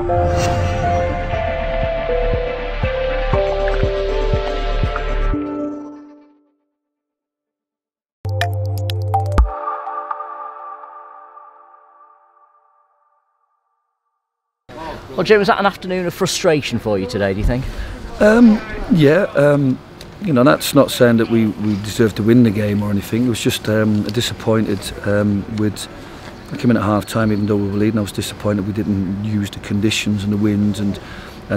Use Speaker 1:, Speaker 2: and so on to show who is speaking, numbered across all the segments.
Speaker 1: Well, Jim, was that an afternoon of frustration for you today, do you think?
Speaker 2: You know, that's not saying that we deserved to win the game or anything. It was just disappointed with. I came in at half time, even though we were leading. I was disappointed we didn't use the conditions and the winds and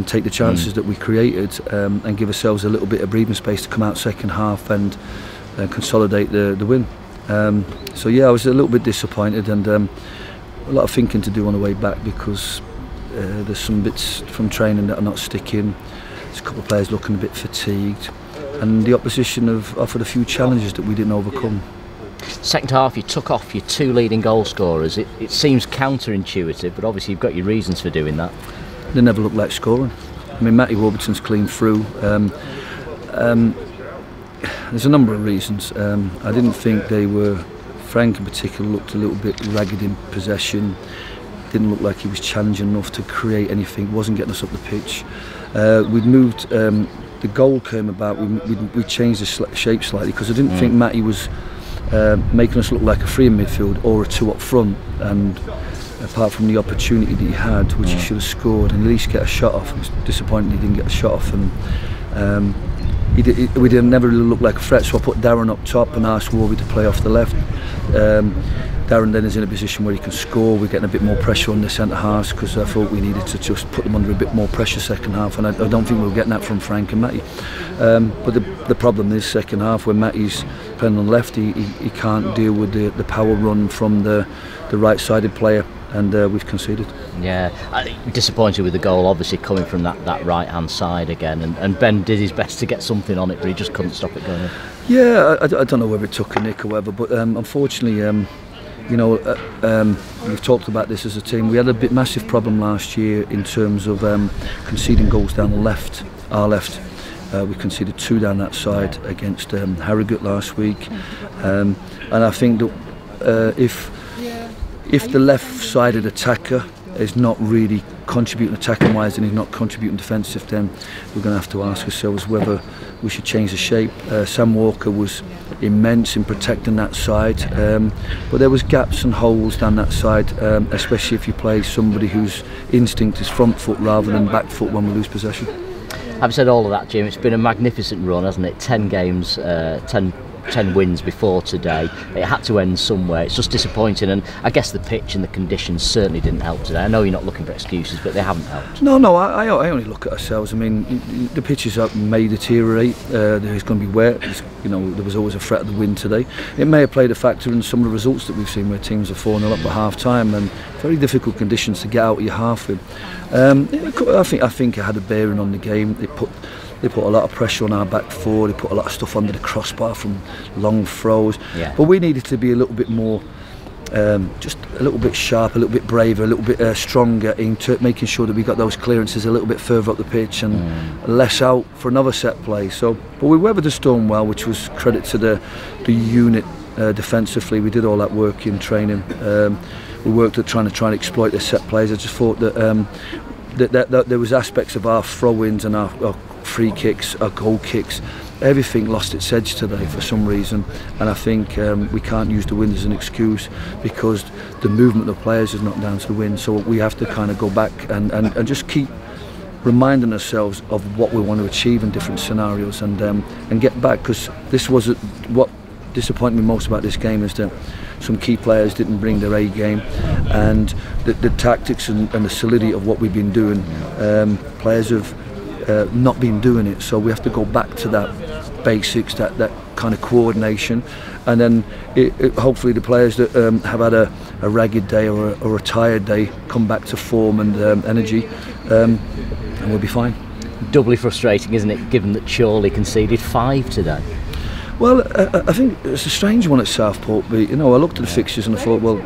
Speaker 2: take the chances that we created and give ourselves a little bit of breathing space to come out second half and consolidate the win. So yeah, I was a little bit disappointed and a lot of thinking to do on the way back because there's some bits from training that are not sticking. There's a couple of players looking a bit fatigued, and the opposition have offered a few challenges that we didn't overcome.
Speaker 1: Second half, you took off your two leading goal scorers. It seems counterintuitive, but obviously you've got your reasons for doing that.
Speaker 2: They never looked like scoring. I mean, Matty Warburton's clean through. There's a number of reasons. I didn't think they were. Frank in particular looked a little bit ragged in possession. Didn't look like he was challenging enough to create anything. Wasn't getting us up the pitch. We'd moved. The goal came about. We changed the shape slightly because I didn't think Matty was making us look like a three in midfield or a two up front. And apart from the opportunity that he had, which he should have scored and at least get a shot off, I was disappointed he didn't get a shot off. And we never really look like a threat. So I put Darren up top and asked Warby to play off the left. Darren then is in a position where he can score. We're getting a bit more pressure on the centre halves because I thought we needed to just put them under a bit more pressure second half, and I don't think we were getting that from Frank and Matty. But the problem is second half when Matty's playing on the left, he can't deal with the power run from the right-sided player, and we've conceded. Yeah,
Speaker 1: disappointed with the goal, obviously coming from that right-hand side again, and Ben did his best to get something on it, but he just couldn't stop it going in.
Speaker 2: Yeah, I don't know whether it took a nick or whatever, but unfortunately. You know, we've talked about this as a team. We had a massive problem last year in terms of conceding goals down the left, our left. We conceded 2 down that side against Harrogate last week, and I think that if the left-sided attacker is not really contributing attacking-wise and he's not contributing defensive, then we're going to have to ask ourselves whether we should change the shape. Sam Walker was immense in protecting that side, but there was gaps and holes down that side, especially if you play somebody whose instinct is front foot rather than back foot when we lose possession.
Speaker 1: Having said all of that, Jim, it's been a magnificent run, hasn't it? 10 games, 10 wins before today. It had to end somewhere. It's just disappointing, and I guess the pitch and the conditions certainly didn't help today. I know you're not looking for excuses, but they haven't helped.
Speaker 2: No, I only look at ourselves. I mean, the pitches may deteriorate. There's going to be wet. You know, there was always a threat of the wind today. It may have played a factor in some of the results that we've seen, where teams are 4-0 up at half time and very difficult conditions to get out of your half with. I think it had a bearing on the game. They put a lot of pressure on our back four. They put a lot of stuff under the crossbar from long throws. Yeah. But we needed to be a little bit more, just a little bit sharp, a little bit braver, a little bit stronger into making sure that we got those clearances a little bit further up the pitch and less out for another set play. So, but we weathered the storm well, which was credit to the unit defensively. We did all that work in training. We worked at trying to exploit their set plays. I just thought that, that there was aspects of our throw-ins and our free kicks, our goal kicks, everything lost its edge today for some reason, and I think we can't use the win as an excuse because the movement of the players is not down to the win. So we have to kind of go back and just keep reminding ourselves of what we want to achieve in different scenarios and get back, because this was what disappointed me most about this game is that some key players didn't bring their A game, and the tactics and the solidity of what we've been doing, players have not been doing it. So we have to go back to that basics, that kind of coordination, and then hopefully the players that have had a ragged day or a tired day come back to form and energy, and we'll be fine.
Speaker 1: Doubly frustrating, isn't it, given that Chorley conceded 5 today?
Speaker 2: Well, I think it's a strange one at Southport, but you know, I looked at the fixtures and I thought, well,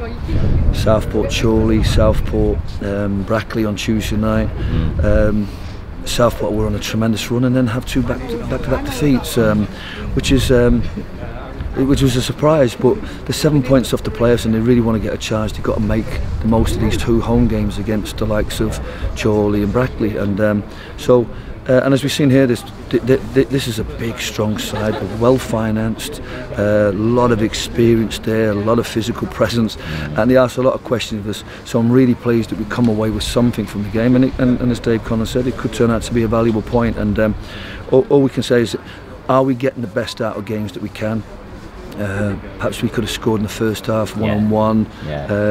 Speaker 2: Southport, Chorley, Southport, Brackley on Tuesday night. Southport were on a tremendous run and then have 2 back-to-back defeats, which is which was a surprise. But the 7 points off the players, and they really want to get a charge. They've got to make the most of these 2 home games against the likes of Chorley and Brackley, and and as we've seen here, this is a big, strong side, well financed, a lot of experience there, a lot of physical presence, and they asked a lot of questions of us. So I'm really pleased that we come away with something from the game, and as Dave Conner said, it could turn out to be a valuable point. And all we can say is, are we getting the best out of games that we can? Perhaps we could have scored in the first half, one-on-one.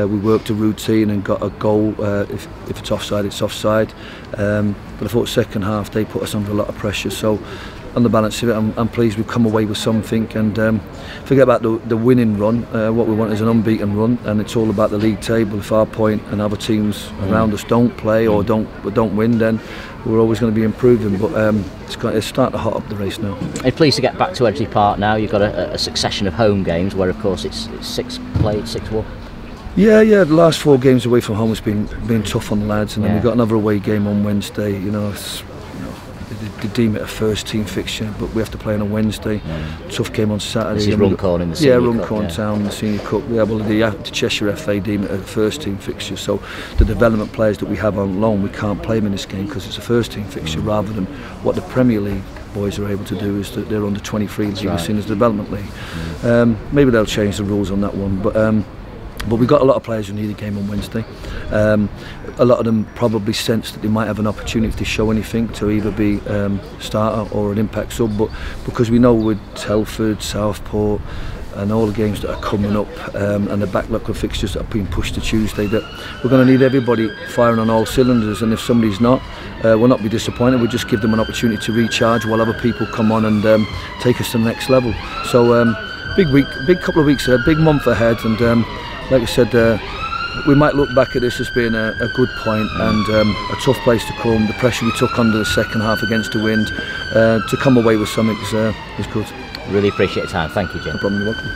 Speaker 2: We worked a routine and got a goal. If it's offside, it's offside. But I thought second half they put us under a lot of pressure. So on the balance of it, I'm pleased we've come away with something. And forget about the winning run. What we want is an unbeaten run, and it's all about the league table. If our point and other teams around us don't play or don't win, then we're always going to be improving. But it's starting to hot up the race now.
Speaker 1: You're pleased to get back to Edgley Park now. You've got a succession of home games where, of course, it's 6 played, 6-1.
Speaker 2: Yeah. The last 4 games away from home has been tough on the lads, and then we've got another away game on Wednesday. They deem it a first team fixture, but we have to play on a Wednesday. Tough game on Saturday.
Speaker 1: This is Runcorn in the Senior Cup.
Speaker 2: Runcorn Town in the Senior Cup. The Cheshire FA deem it a first team fixture, so the development players that we have on loan, we can't play them in this game because it's a first team fixture, rather than what the Premier League boys are able to do is that they're under 23 league, as seen as the development league. Maybe they'll change the rules on that one, but we've got a lot of players who need a game on Wednesday. A lot of them probably sense that they might have an opportunity to show anything, to either be starter or an impact sub, but because we know with Telford, Southport and all the games that are coming up, and the backlog of fixtures that are being pushed to Tuesday, that we're going to need everybody firing on all cylinders, and if somebody's not, we'll not be disappointed. We'll just give them an opportunity to recharge while other people come on and take us to the next level. So big week, big couple of weeks ahead, big month ahead, and like I said, we might look back at this as being a good point and a tough place to come. The pressure we took under the second half against the wind, to come away with something is good.
Speaker 1: Really appreciate your time. Thank you, Jim.
Speaker 2: No problem, you're welcome.